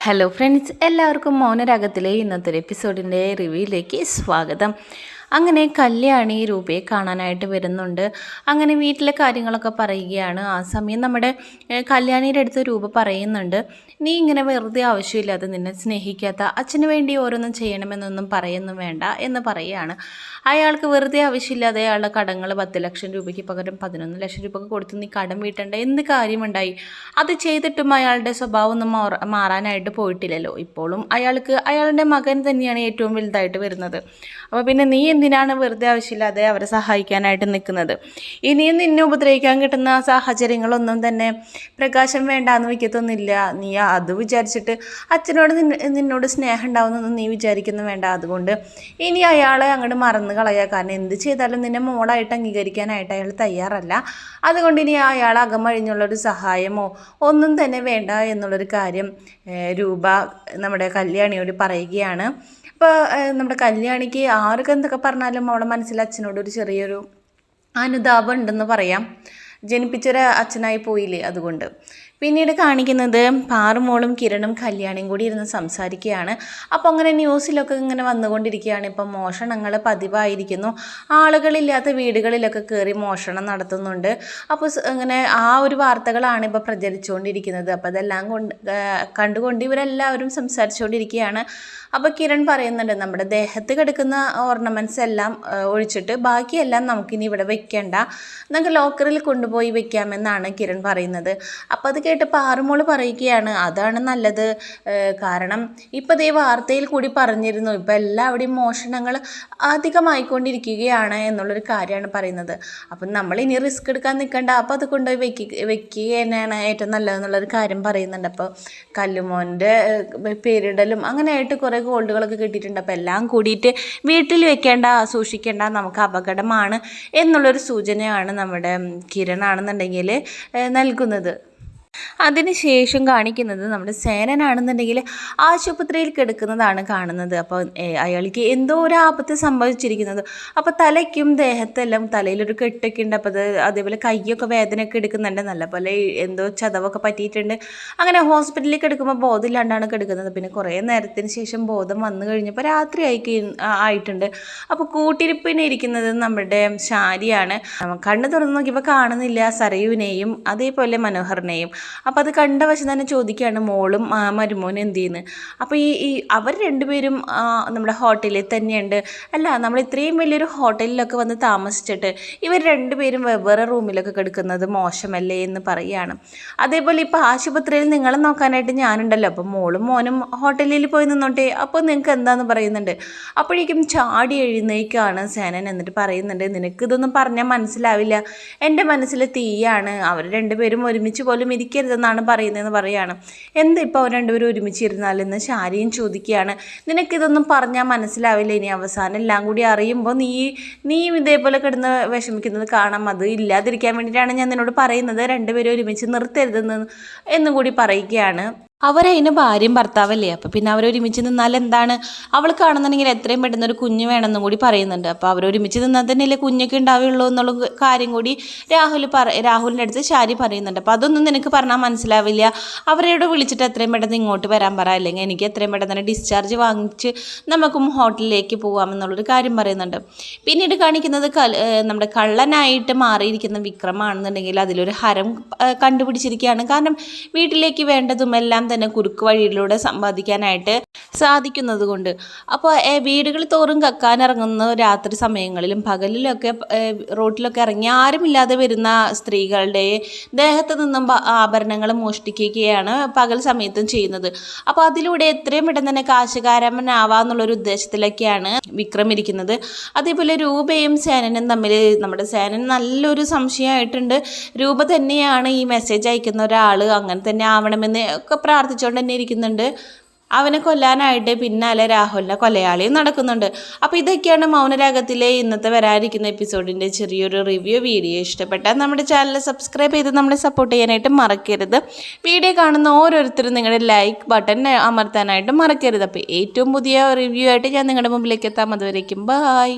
Hello friends, എല്ലാവർക്കും മൗനരാഗത്തിലെ ഇന്നത്തെ എപ്പിസോഡിൻ്റെ റിവ്യൂയിലേക്ക് സ്വാഗതം. അങ്ങനെ കല്യാണി രൂപയെ കാണാനായിട്ട് വരുന്നുണ്ട്. അങ്ങനെ വീട്ടിലെ കാര്യങ്ങളൊക്കെ പറയുകയാണ്. ആ സമയം നമ്മുടെ കല്യാണിയുടെ അടുത്ത് രൂപ പറയുന്നുണ്ട്, നീ ഇങ്ങനെ വെറുതെ ആവശ്യമില്ലാതെ നിന്നെ സ്നേഹിക്കാത്ത അച്ഛന് വേണ്ടി ഓരോന്നും ചെയ്യണമെന്നൊന്നും പറയുന്നു വേണ്ട എന്ന് പറയുകയാണ്. അയാൾക്ക് വെറുതെ ആവശ്യമില്ലാതെ അയാളുടെ കടങ്ങൾ 10 ലക്ഷം രൂപയ്ക്ക് പകരം 11 ലക്ഷം രൂപയ്ക്ക് കൊടുത്ത് നീ കടം വീട്ടേണ്ട എന്ത് കാര്യമുണ്ടായി? അത് ചെയ്തിട്ടും അയാളുടെ സ്വഭാവം ഒന്നും മാറാനായിട്ട് പോയിട്ടില്ലല്ലോ. ഇപ്പോഴും അയാളുടെ മകൻ തന്നെയാണ് ഏറ്റവും വലുതായിട്ട് വരുന്നത്. അപ്പോൾ പിന്നെ നീ എന്തിനാണ് വെറുതെ ആവശ്യമില്ലാതെ അവരെ സഹായിക്കാനായിട്ട് നിൽക്കുന്നത്? ഇനിയും നിന്നെ ഉപദ്രവിക്കാൻ കിട്ടുന്ന സാഹചര്യങ്ങളൊന്നും തന്നെ പ്രകാശം വേണ്ടാന്ന് വയ്ക്കത്തൊന്നുമില്ല. നീ അത് വിചാരിച്ചിട്ട് അച്ഛനോട് നിന്നോട് സ്നേഹം ഉണ്ടാവുന്നൊന്നും നീ വിചാരിക്കുന്നു വേണ്ട. അതുകൊണ്ട് ഇനി അയാളെ അങ്ങോട്ട് മറന്നു കളയുക. കാരണം എന്ത് ചെയ്താലും നിന്നെ മോളായിട്ട് അംഗീകരിക്കാനായിട്ട് അയാൾ തയ്യാറല്ല. അതുകൊണ്ട് ഇനി അയാൾ അകമഴിഞ്ഞുള്ളൊരു സഹായമോ ഒന്നും തന്നെ വേണ്ട എന്നുള്ളൊരു കാര്യം രൂപ നമ്മുടെ കല്യാണിയോട് പറയുകയാണ്. അപ്പോൾ നമ്മുടെ കല്യാണിക്ക് ആർക്ക് എന്തൊക്കെ പറഞ്ഞാലും അവളുടെ മനസ്സിൽ അച്ഛനോടൊരു ചെറിയൊരു അനുതാപം ഉണ്ടെന്ന് പറയാം. ജനിപ്പിച്ചൊരു അച്ഛനായി പോയില്ലേ, അതുകൊണ്ട്. പിന്നീട് കാണിക്കുന്നത് പാറുമോളും കിരണും കല്യാണിയും കൂടി ഇരുന്ന് സംസാരിക്കുകയാണ്. അപ്പോൾ അങ്ങനെ ന്യൂസിലൊക്കെ ഇങ്ങനെ വന്നുകൊണ്ടിരിക്കുകയാണ്. ഇപ്പം മോഷണങ്ങൾ പതിവായിരിക്കുന്നു. ആളുകളില്ലാത്ത വീടുകളിലൊക്കെ കയറി മോഷണം നടത്തുന്നുണ്ട്. അപ്പോൾ അങ്ങനെ ആ ഒരു വാർത്തകളാണ് ഇപ്പോൾ പ്രചരിച്ചുകൊണ്ടിരിക്കുന്നത്. അപ്പോൾ അതെല്ലാം കണ്ടുകൊണ്ട് ഇവരെല്ലാവരും സംസാരിച്ചുകൊണ്ടിരിക്കുകയാണ്. അപ്പോൾ കിരൺ പറയുന്നുണ്ട്, നമ്മുടെ ദേഹത്ത് കിടക്കുന്ന ഓർണമെൻറ്റ്സ് എല്ലാം ഒഴിച്ചിട്ട് ബാക്കിയെല്ലാം നമുക്കിനി ഇവിടെ വെക്കേണ്ട, നമുക്ക് ലോക്കറിൽ കൊണ്ടുപോയി വെക്കാമെന്നാണ് കിരൺ പറയുന്നത്. അപ്പോൾ അത് കേട്ട് പാറുമോള് പറയുകയാണ്, അതാണ് നല്ലത്. കാരണം ഇപ്പോൾ ദേ വാർത്തയിൽ കൂടി പറഞ്ഞിരുന്നു, ഇപ്പോൾ എല്ലാവരുടെയും മോഷണങ്ങൾ അധികമായിക്കൊണ്ടിരിക്കുകയാണ് എന്നുള്ളൊരു കാര്യമാണ് പറയുന്നത്. അപ്പം നമ്മൾ ഇനി റിസ്ക് എടുക്കാൻ നിൽക്കണ്ട, അപ്പോൾ അത് കൊണ്ടുപോയി വെക്കുക തന്നെയാണ് ഏറ്റവും നല്ലതെന്നുള്ളൊരു കാര്യം പറയുന്നുണ്ട്. അപ്പോൾ കല്ലുമോൻ്റെ പേരിടലും അങ്ങനെയായിട്ട് കുറേ ഗോൾഡുകളൊക്കെ കിട്ടിയിട്ടുണ്ട്. അപ്പോൾ എല്ലാം കൂടിയിട്ട് വീട്ടിൽ വെക്കേണ്ട, സൂക്ഷിക്കേണ്ട, നമുക്ക് അപകടമാണ് എന്നുള്ളൊരു സൂചനയാണ് നമ്മുടെ കിരണാണെന്നുണ്ടെങ്കിൽ നൽകുന്നത്. അതിനുശേഷം കാണിക്കുന്നത് നമ്മുടെ സേനനാണെന്നുണ്ടെങ്കിൽ ആശുപത്രിയിൽ കിടക്കുന്നതാണ് കാണുന്നത്. അപ്പോൾ അയാൾക്ക് എന്തോ ഒരു ആപത്ത് സംഭവിച്ചിരിക്കുന്നത്. അപ്പോൾ തലയ്ക്കും ദേഹത്തെല്ലാം തലയിലൊരു കെട്ടൊക്കെ ഉണ്ട്. അപ്പോൾ അതേപോലെ കൈയൊക്കെ വേദനയൊക്കെ എടുക്കുന്നുണ്ട്. നല്ലപോലെ എന്തോ ചതവൊക്കെ പറ്റിയിട്ടുണ്ട്. അങ്ങനെ ഹോസ്പിറ്റലിൽ കിടക്കുമ്പോൾ ബോധമില്ലാണ്ടാണ് കിടക്കുന്നത്. പിന്നെ കുറേ നേരത്തിന് ശേഷം ബോധം വന്നു കഴിഞ്ഞപ്പോൾ രാത്രി ആയിട്ടുണ്ട്. അപ്പോൾ കൂട്ടിരിപ്പിന് ഇരിക്കുന്നത് നമ്മുടെ ശാരിയാണ്. കണ്ണ് തുറന്ന് നോക്കിയപ്പോൾ കാണുന്നില്ല സരയുവിനെയും അതേപോലെ മനോഹറിനെയും. അപ്പോൾ അത് കണ്ട വശം തന്നെ ചോദിക്കുകയാണ്, മോളും മരുമോനും എന്ത് ചെയ്യുന്നു? അപ്പോൾ ഈ അവർ രണ്ടുപേരും നമ്മുടെ ഹോട്ടലിൽ തന്നെയുണ്ട്. അല്ല, നമ്മൾ ഇത്രയും വലിയൊരു ഹോട്ടലിലൊക്കെ വന്ന് താമസിച്ചിട്ട് ഇവർ രണ്ടുപേരും വെവ്വേറെ റൂമിലൊക്കെ കിടക്കുന്നത് മോശമല്ലേ എന്ന് പറയുകയാണ്. അതേപോലെ ഇപ്പോൾ ആശുപത്രിയിൽ നിങ്ങളെ നോക്കാനായിട്ട് ഞാനുണ്ടല്ലോ, അപ്പോൾ മോളും മോനും ഹോട്ടലിൽ പോയി നിന്നോട്ടെ, അപ്പോൾ നിങ്ങൾക്ക് എന്താണെന്ന് പറയുന്നുണ്ട്. അപ്പോഴേക്കും ചാടി എഴുന്നേക്കാണ് സേനൻ. എന്നിട്ട് പറയുന്നുണ്ട്, നിനക്കിതൊന്നും പറഞ്ഞാൽ മനസ്സിലാവില്ല, എൻ്റെ മനസ്സിൽ തീയാണ്, അവർ രണ്ടുപേരും ഒരുമിച്ച് പോലും ഇരിക്കരുതെന്നാണ് പറയുന്നതെന്ന് പറയുകയാണ്. എന്താ ഇപ്പോൾ അവർ രണ്ടുപേരും ഒരുമിച്ചിരുന്നാലെന്ന് ശാരിയും ചോദിക്കുകയാണ്. നിനക്കിതൊന്നും പറഞ്ഞാൽ മനസ്സിലാവില്ല, ഇനി അവസാനം എല്ലാം കൂടി അറിയുമ്പോൾ നീയും ഇതേപോലെ കിടന്ന് വിഷമിക്കുന്നത് കാണാം, അത് ഇല്ലാതിരിക്കാൻ വേണ്ടിയിട്ടാണ് ഞാൻ നിന്നോട് പറയുന്നത്, രണ്ടുപേരും ഒരുമിച്ച് നിർത്തരുതെന്ന് എന്നും കൂടി പറയുകയാണ്. അവരതിന് ഭാര്യയും ഭർത്താവല്ലേ, അപ്പോൾ പിന്നെ അവരൊരുമിച്ച് നിന്നാൽ എന്താണ്? അവൾ കാണുന്നുണ്ടെങ്കിൽ എത്രയും പെട്ടെന്ന് ഒരു കുഞ്ഞ് വേണമെന്നും കൂടി പറയുന്നുണ്ട്. അപ്പോൾ അവരൊരുമിച്ച് നിന്നാൽ തന്നെയല്ലേ കുഞ്ഞൊക്കെ ഉണ്ടാവുകയുള്ളൂ എന്നുള്ള കാര്യം കൂടി രാഹുലിൻ്റെ അടുത്ത് ശാരി പറയുന്നുണ്ട്. അപ്പോൾ അതൊന്നും നിനക്ക് പറഞ്ഞാൽ മനസ്സിലാവില്ല, അവരോട് വിളിച്ചിട്ട് എത്രയും പെട്ടെന്ന് ഇങ്ങോട്ട് വരാൻ പറ, അല്ലെങ്കിൽ എനിക്ക് എത്രയും പെട്ടെന്ന് തന്നെ ഡിസ്ചാർജ് വാങ്ങിച്ച് നമുക്കും ഹോട്ടലിലേക്ക് പോകാമെന്നുള്ളൊരു കാര്യം പറയുന്നുണ്ട്. പിന്നീട് കാണിക്കുന്നത് നമ്മുടെ കള്ളനായിട്ട് മാറിയിരിക്കുന്ന വിക്രമാണെന്നുണ്ടെങ്കിൽ അതിലൊരു ഹരം കണ്ടുപിടിച്ചിരിക്കുകയാണ്. കാരണം വീട്ടിലേക്ക് വേണ്ടതും എല്ലാം തന്നെ കുറുക്ക് വഴിയിലൂടെ സമ്പാദിക്കാനായിട്ട് സാധിക്കുന്നത് കൊണ്ട്. അപ്പോൾ വീടുകൾ തോറും കക്കാനിറങ്ങുന്ന രാത്രി സമയങ്ങളിലും പകലിലൊക്കെ റോട്ടിലൊക്കെ ഇറങ്ങി ആരുമില്ലാതെ വരുന്ന സ്ത്രീകളുടെ ദേഹത്ത് നിന്നും ആഭരണങ്ങൾ മോഷ്ടിക്കുകയാണ് പകൽ സമയത്തും ചെയ്യുന്നത്. അപ്പോൾ അതിലൂടെ എത്രയും പെട്ടെന്ന് തന്നെ കാശുകാരനാവാന്നുള്ളൊരു ഉദ്ദേശത്തിലൊക്കെയാണ് വിക്രം ഇരിക്കുന്നത്. അതേപോലെ രൂപയും സേനനും തമ്മിൽ നമ്മുടെ സേനൻ നല്ലൊരു സംശയമായിട്ടുണ്ട്. രൂപ തന്നെയാണ് ഈ മെസ്സേജ് അയക്കുന്ന ഒരാൾ, അങ്ങനെ തന്നെ ആവണമെന്ന് ഒക്കെ പ്രാർത്ഥിച്ചുകൊണ്ട് തന്നെ ഇരിക്കുന്നുണ്ട്. അവനെ കൊല്ലാനായിട്ട് പിന്നാലെ രാഹുലിൻ്റെ കൊലയാളിയും നടക്കുന്നുണ്ട്. അപ്പോൾ ഇതൊക്കെയാണ് മൗനരാഗത്തിലെ ഇന്നത്തെ വരാനിരിക്കുന്ന എപ്പിസോഡിൻ്റെ ചെറിയൊരു റിവ്യൂ. വീഡിയോ ഇഷ്ടപ്പെട്ടാൽ നമ്മുടെ ചാനൽ സബ്സ്ക്രൈബ് ചെയ്ത് നമ്മളെ സപ്പോർട്ട് ചെയ്യാനായിട്ട് മറക്കരുത്. വീഡിയോ കാണുന്ന ഓരോരുത്തരും നിങ്ങളുടെ ലൈക്ക് ബട്ടൺ അമർത്താനായിട്ട് മറക്കരുത്. അപ്പോൾ ഏറ്റവും പുതിയ റിവ്യൂ ആയിട്ട് ഞാൻ നിങ്ങളുടെ മുമ്പിലേക്ക് എത്താം. അതുവരേക്കും ബൈ.